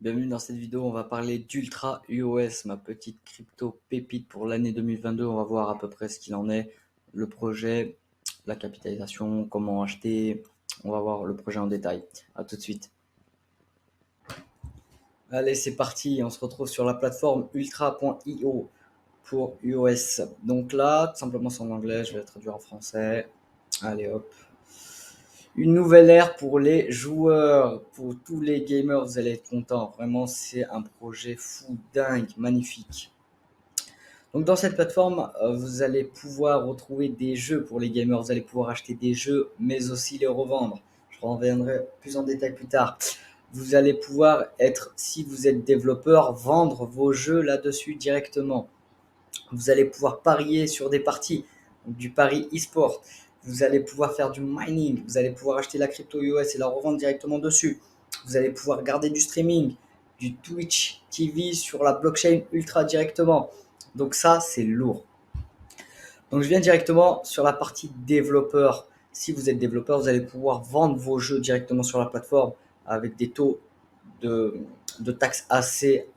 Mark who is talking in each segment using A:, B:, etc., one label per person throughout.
A: Bienvenue dans cette vidéo, on va parler d'Ultra UOS, ma petite crypto pépite pour l'année 2022. On va voir à peu près ce qu'il en est, le projet, la capitalisation, comment acheter. On va voir le projet en détail. A tout de suite. Allez, c'est parti, on se retrouve sur la plateforme ultra.io pour UOS. Donc là, tout simplement c'est en anglais, je vais le traduire en français. Allez hop. Une nouvelle ère pour les joueurs, pour tous les gamers, vous allez être contents. Vraiment, c'est un projet fou, dingue, magnifique. Donc dans cette plateforme, vous allez pouvoir retrouver des jeux pour les gamers. Vous allez pouvoir acheter des jeux, mais aussi les revendre. Je reviendrai plus en détail plus tard. Vous allez pouvoir être, si vous êtes développeur, vendre vos jeux là-dessus directement. Vous allez pouvoir parier sur des parties, donc du pari e-sport. Vous allez pouvoir faire du mining. Vous allez pouvoir acheter la crypto US et la revendre directement dessus. Vous allez pouvoir garder du streaming, du Twitch TV sur la blockchain ultra directement. Donc ça, c'est lourd. Donc je viens directement sur la partie développeur. Si vous êtes développeur, vous allez pouvoir vendre vos jeux directement sur la plateforme avec des taux de, de taxes assez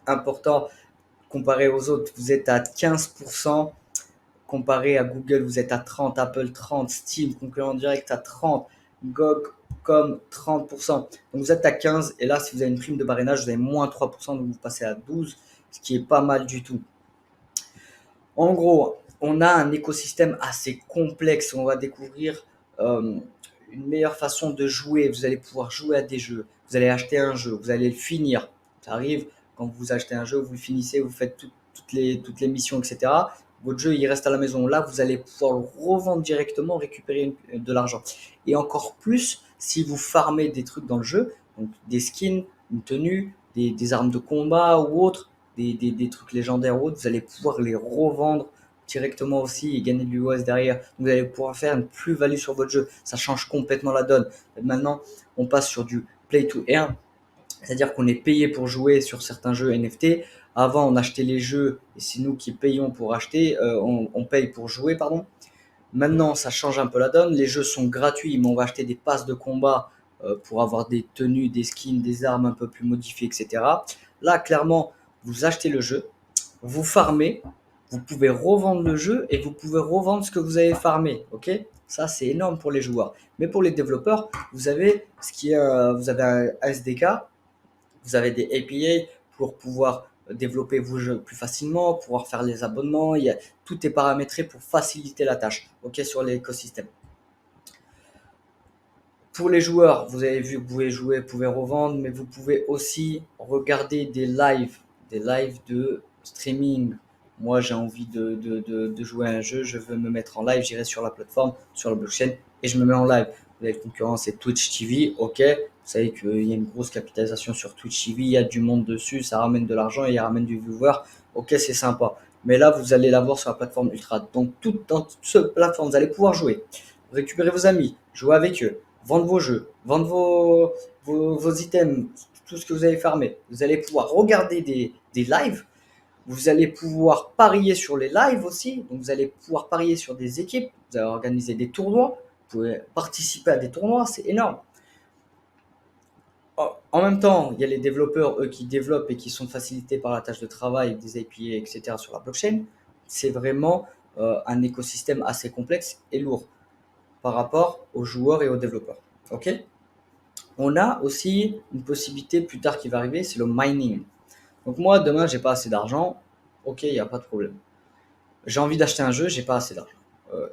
A: importants. Comparé aux autres, vous êtes à 15%. Comparé à Google, vous êtes à 30, Apple 30, Steam, concurrent direct à 30, GOG comme 30%. Donc vous êtes à 15 et là, si vous avez une prime de barrénage, vous avez moins 3%, donc vous passez à 12, ce qui est pas mal du tout. En gros, on a un écosystème assez complexe. On va découvrir euh, une meilleure façon de jouer. Vous allez pouvoir jouer à des jeux. Vous allez acheter un jeu, vous allez le finir. Ça arrive, quand vous achetez un jeu, vous le finissez, vous faites toutes les missions, etc. Votre jeu, il reste à la maison. Là, vous allez pouvoir le revendre directement, récupérer de l'argent. Et encore plus si vous farmez des trucs dans le jeu, donc des skins, une tenue, des armes de combat ou autres, des trucs légendaires ou autres, vous allez pouvoir les revendre directement aussi et gagner de l'UOS derrière. Donc vous allez pouvoir faire une plus-value sur votre jeu. Ça change complètement la donne. Maintenant, on passe sur du play to earn, c'est-à-dire qu'on est payé pour jouer sur certains jeux NFT. Avant, on achetait les jeux et c'est nous qui payons pour acheter, on paye pour jouer, pardon. Maintenant, ça change un peu la donne. Les jeux sont gratuits, mais on va acheter des passes de combat pour avoir des tenues, des skins, des armes un peu plus modifiées, etc. Là, clairement, vous achetez le jeu, vous farmez, vous pouvez revendre le jeu et vous pouvez revendre ce que vous avez farmé. Ok? Ça, c'est énorme pour les joueurs. Mais pour les développeurs, vous avez vous avez un SDK, vous avez des API pour pouvoir développer vos jeux plus facilement, pouvoir faire les abonnements. Tout est paramétré pour faciliter la tâche, ok, sur l'écosystème. Pour les joueurs, vous avez vu, vous pouvez jouer, vous pouvez revendre, mais vous pouvez aussi regarder des lives de streaming. Moi, j'ai envie de jouer à un jeu, je veux me mettre en live, j'irai sur la plateforme, sur la blockchain, et je me mets en live. Vous avez le concurrent, c'est Twitch TV, ok. Vous savez qu'il y a une grosse capitalisation sur Twitch TV, il y a du monde dessus, ça ramène de l'argent et il ramène du viewer, ok, c'est sympa. Mais là, vous allez l'avoir sur la plateforme Ultra. Donc, dans toute cette plateforme, vous allez pouvoir jouer, récupérer vos amis, jouer avec eux, vendre vos jeux, vendre vos items, tout ce que vous avez farmé. Vous allez pouvoir regarder des lives, vous allez pouvoir parier sur les lives aussi, donc vous allez pouvoir parier sur des équipes, vous allez organiser des tournois, vous pouvez participer à des tournois, c'est énorme. En même temps, il y a les développeurs, eux, qui développent et qui sont facilités par la tâche de travail, des API, etc. sur la blockchain. C'est vraiment un écosystème assez complexe et lourd par rapport aux joueurs et aux développeurs. Ok? On a aussi une possibilité plus tard qui va arriver, c'est le mining. Donc moi, demain, j'ai pas assez d'argent. Ok, il n'y a pas de problème. J'ai envie d'acheter un jeu, j'ai pas assez d'argent.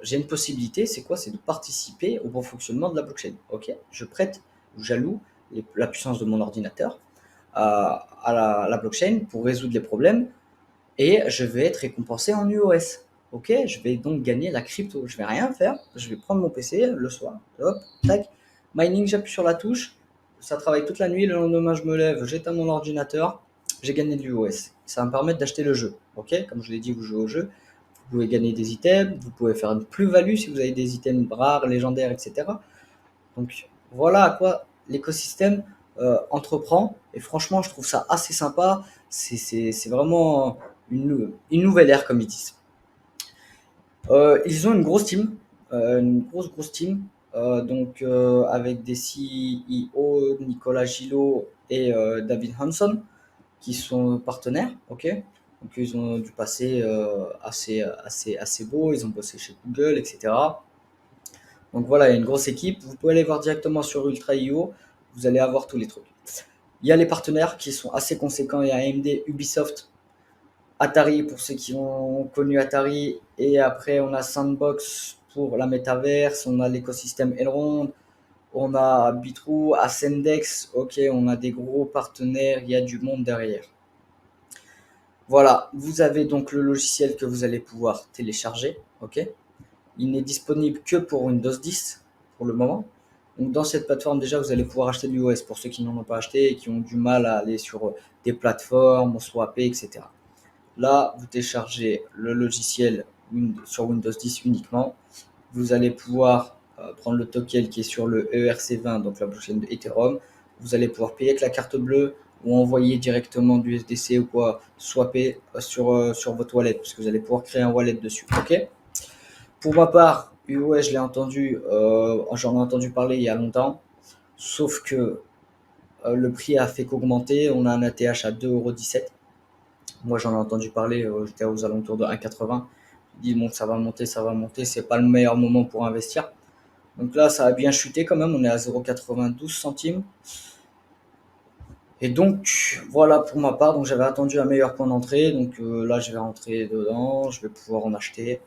A: J'ai une possibilité, c'est quoi? C'est de participer au bon fonctionnement de la blockchain. Ok, je prête ou j'alloue la puissance de mon ordinateur à la blockchain pour résoudre les problèmes et je vais être récompensé en UOS. Ok, je vais donc gagner la crypto. Je vais rien faire, je vais prendre mon PC le soir, hop, tac, mining, j'appuie sur la touche, ça travaille toute la nuit, le lendemain je me lève, j'éteins mon ordinateur, j'ai gagné de l'UOS. Ça va me permettre d'acheter le jeu. Ok, comme je l'ai dit, vous jouez au jeu, vous pouvez gagner des items, vous pouvez faire une plus-value si vous avez des items rares, légendaires, etc. Donc voilà à quoi l'écosystème entreprend. Et franchement, je trouve ça assez sympa. C'est vraiment une nouvelle ère, comme ils disent. Ils ont une grosse team, une grosse team, donc avec des CEO, Nicolas Gillot. et David Hanson qui sont partenaires, ok. Donc ils ont du passé assez beau, ils ont bossé chez Google, etc. Donc voilà, il y a une grosse équipe. Vous pouvez aller voir directement sur Ultra.io, vous allez avoir tous les trucs. Il y a les partenaires qui sont assez conséquents, il y a AMD, Ubisoft, Atari pour ceux qui ont connu Atari, et après on a Sandbox pour la métaverse, on a l'écosystème Elrond, on a Bitrou, Ascendex, ok, on a des gros partenaires, il y a du monde derrière. Voilà, vous avez donc le logiciel que vous allez pouvoir télécharger, ok. Il n'est disponible que pour Windows 10 pour le moment. Donc dans cette plateforme déjà vous allez pouvoir acheter du OS pour ceux qui n'en ont pas acheté et qui ont du mal à aller sur des plateformes, swapper, etc. Là, vous téléchargez le logiciel sur Windows 10 uniquement. Vous allez pouvoir prendre le token qui est sur le ERC20, donc la blockchain de Ethereum. Vous allez pouvoir payer avec la carte bleue ou envoyer directement du SDC ou quoi, swapper sur votre wallet, parce que vous allez pouvoir créer un wallet dessus. Ok. Pour ma part, ouais, j'en ai entendu parler il y a longtemps, sauf que le prix a fait qu'augmenter. On a un ATH à 2,17 €. Moi, j'en ai entendu parler, j'étais aux alentours de 1,80 €. Je dis, bon, ça va monter, c'est pas le meilleur moment pour investir. Donc là, ça a bien chuté quand même, on est à 0,92 centimes. Et donc, voilà pour ma part, donc j'avais attendu un meilleur point d'entrée, donc là, je vais rentrer dedans, je vais pouvoir en acheter.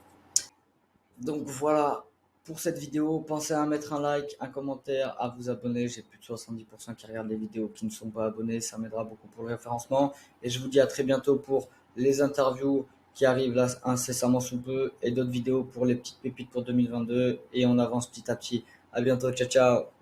A: Donc voilà pour cette vidéo. Pensez à mettre un like, un commentaire, à vous abonner. J'ai plus de 70% qui regardent les vidéos qui ne sont pas abonnés. Ça m'aidera beaucoup pour le référencement. Et je vous dis à très bientôt pour les interviews qui arrivent là incessamment sous peu et d'autres vidéos pour les petites pépites pour 2022. Et on avance petit à petit. À bientôt. Ciao, ciao.